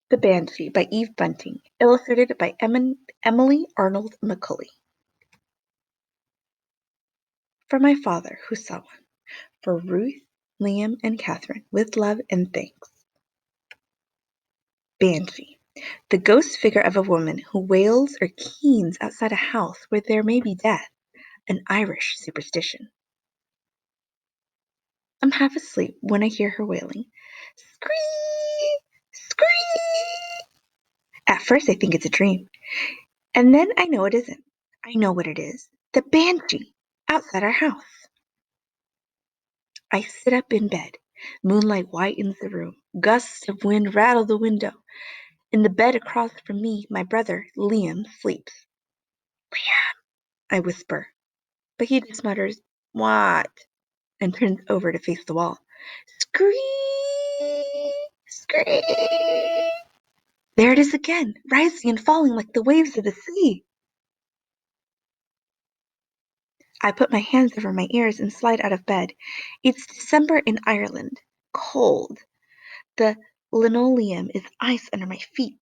The Banshee by Eve Bunting, illustrated by Emily Arnold McCulley. For my father, who saw one. For Ruth, Liam, and Catherine, with love and thanks. Banshee, the ghost figure of a woman who wails or keens outside a house where there may be death, an Irish superstition. I'm half asleep when I hear her wailing. Scree! Scree! At first I think it's a dream, and then I know it isn't. I know what it is. The Banshee, outside our house. I sit up in bed. Moonlight whitens the room. Gusts of wind rattle the window. In the bed across from me, my brother, Liam, sleeps. Liam, I whisper. But he just mutters, "What?" and turns over to face the wall. Scream! Scream! There it is again, rising and falling like the waves of the sea. I put my hands over my ears and slide out of bed. It's December in Ireland. Cold. The linoleum is ice under my feet.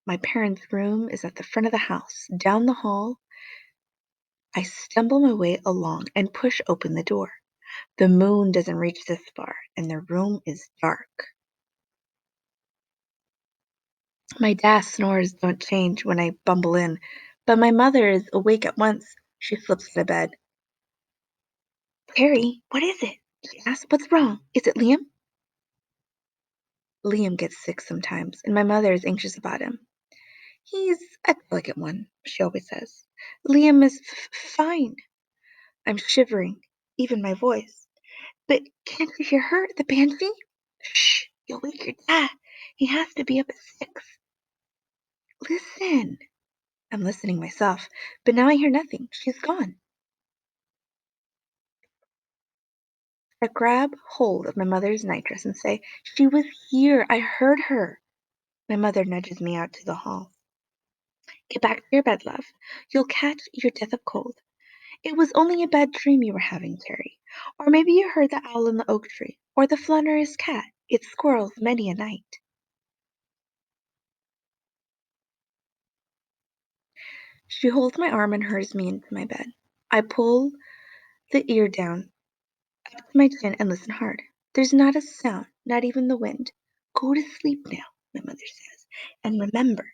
My parents' room is at the front of the house. Down the hall, I stumble my way along and push open the door. The moon doesn't reach this far, and the room is dark. My dad's snores don't change when I bumble in, but my mother is awake at once. She slips out of bed. Terry, what is it? She asks. What's wrong? Is it Liam? Liam gets sick sometimes, and my mother is anxious about him. He's a delicate one, she always says. Liam is fine. I'm shivering, even my voice. But can't you hear her, the Banshee? Shh, you'll wake your dad. He has to be up at 6. Listen. I'm listening myself, but now I hear nothing. She's gone. I grab hold of my mother's nightdress and say, She was here. I heard her. My mother nudges me out to the hall. Get back to your bed, love. You'll catch your death of cold. It was only a bad dream you were having, Terry. Or maybe you heard the owl in the oak tree, or the Flannery's cat. It squirrels many a night. She holds my arm and hurries me into my bed. I pull the ear down up to my chin and listen hard. There's not a sound, not even the wind. Go to sleep now, my mother says. And remember,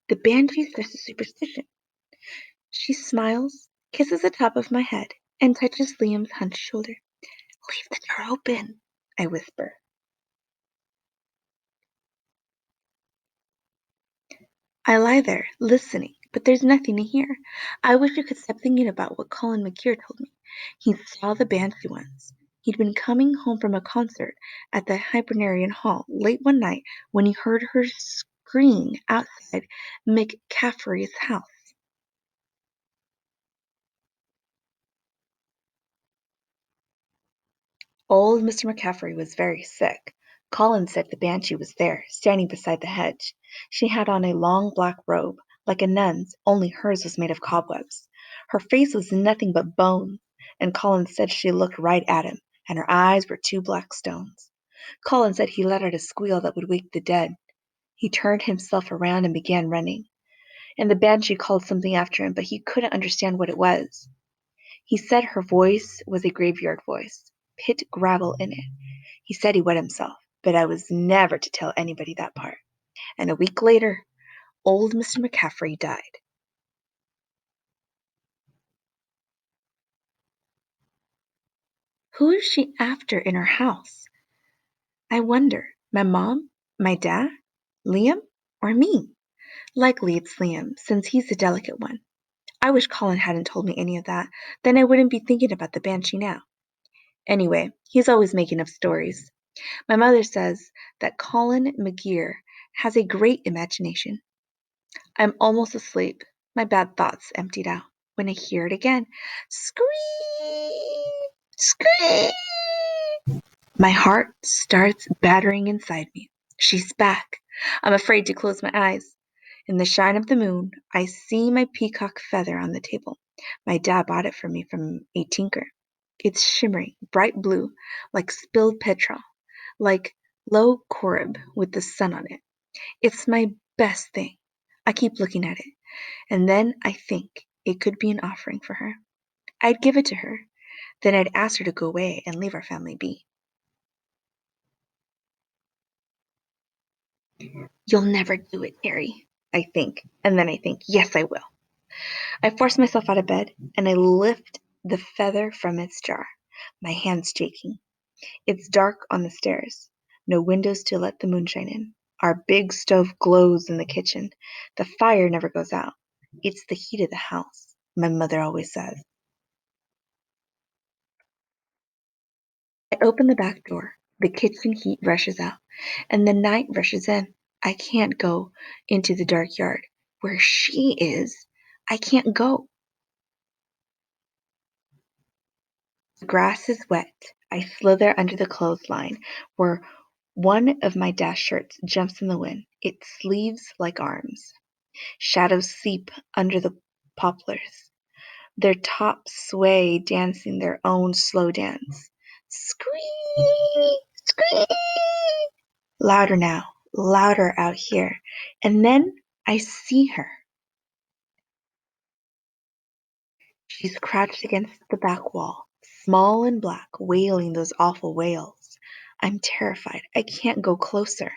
the banshee's just a superstition. She smiles, kisses the top of my head, and touches Liam's hunched shoulder. Leave the door open, I whisper. I lie there, listening, but there's nothing to hear. I wish I could stop thinking about what Colin McKeer told me. He saw the Banshee once. He'd been coming home from a concert at the Hibernian Hall late one night when he heard her scream outside McCaffrey's house. Old Mr. McCaffrey was very sick. Colin said the Banshee was there, standing beside the hedge. She had on a long black robe, like a nun's, only hers was made of cobwebs. Her face was nothing but bone, and Colin said she looked right at him, and her eyes were 2 black stones. Colin said he let out a squeal that would wake the dead. He turned himself around and began running, and the Banshee called something after him, but he couldn't understand what it was. He said her voice was a graveyard voice, pit gravel in it. He said he wet himself, but I was never to tell anybody that part. And a week later, old Mr. McCaffrey died. Who is she after in her house? I wonder. My mom? My dad? Liam? Or me? Likely it's Liam, since he's the delicate one. I wish Colin hadn't told me any of that. Then I wouldn't be thinking about the Banshee now. Anyway, he's always making up stories. My mother says that Colin McGeer has a great imagination. I'm almost asleep. My bad thoughts emptied out when I hear it again. Scream! Scream! My heart starts battering inside me. She's back. I'm afraid to close my eyes. In the shine of the moon, I see my peacock feather on the table. My dad bought it for me from a tinker. It's shimmering, bright blue, like spilled petrol, like low Corib with the sun on it. It's my best thing. I keep looking at it, and then I think it could be an offering for her. I'd give it to her. Then I'd ask her to go away and leave our family be. You'll never do it, Harry, I think. And then I think, yes, I will. I force myself out of bed and I lift the feather from its jar, my hands shaking. It's dark on the stairs, no windows to let the moonshine in. Our big stove glows in the kitchen. The fire never goes out. It's the heat of the house, my mother always says. I open the back door. The kitchen heat rushes out, and the night rushes in. I can't go into the dark yard. Where she is, I can't go. The grass is wet. I slither under the clothesline, where one of my dash shirts jumps in the wind, its sleeves like arms. Shadows seep under the poplars. Their tops sway, dancing their own slow dance. Scream! Scream! Louder now, louder out here. And then I see her. She's crouched against the back wall, small and black, wailing those awful wails. I'm terrified. I can't go closer.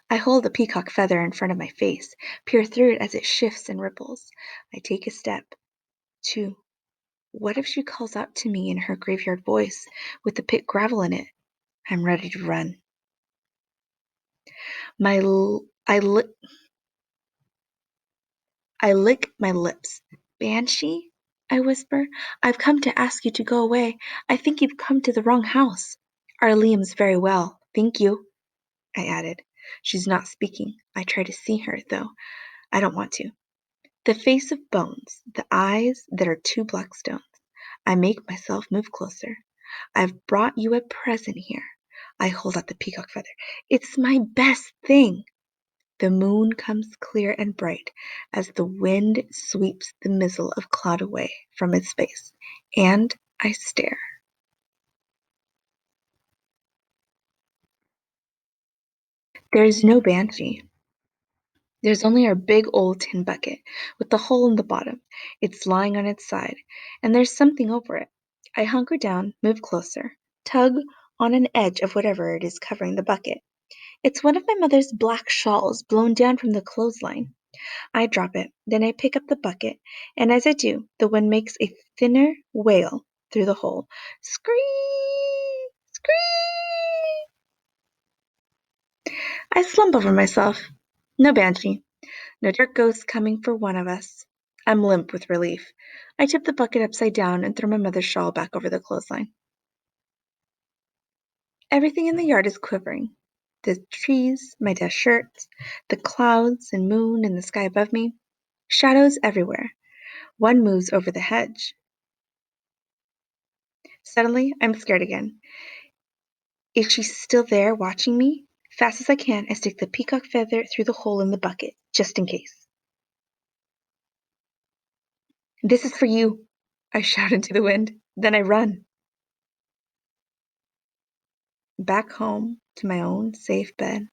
I hold the peacock feather in front of my face, peer through it as it shifts and ripples. I take a step. Two. What if she calls out to me in her graveyard voice with the pit gravel in it? I'm ready to run. My l- I, li- I lick my lips. Banshee? I whisper. I've come to ask you to go away. I think you've come to the wrong house. Our Liam's very well, thank you, I added. She's not speaking. I try to see her, though I don't want to. The face of bones, the eyes that are two black stones. I make myself move closer. I've brought you a present here. I hold out the peacock feather. It's my best thing. The moon comes clear and bright as the wind sweeps the missile of cloud away from its face, and I stare. There is no banshee. There's only our big old tin bucket with the hole in the bottom. It's lying on its side, and there's something over it. I hunker down, move closer, tug on an edge of whatever it is covering the bucket. It's one of my mother's black shawls blown down from the clothesline. I drop it, then I pick up the bucket, and as I do, the wind makes a thinner wail through the hole. Scream! Scream! I slump over myself. No banshee. No dark ghost coming for one of us. I'm limp with relief. I tip the bucket upside down and throw my mother's shawl back over the clothesline. Everything in the yard is quivering. The trees, my desk shirts, the clouds and moon in the sky above me. Shadows everywhere. One moves over the hedge. Suddenly, I'm scared again. Is she still there watching me? Fast as I can, I stick the peacock feather through the hole in the bucket, just in case. This is for you, I shout into the wind. Then I run. Back home to my own safe bed.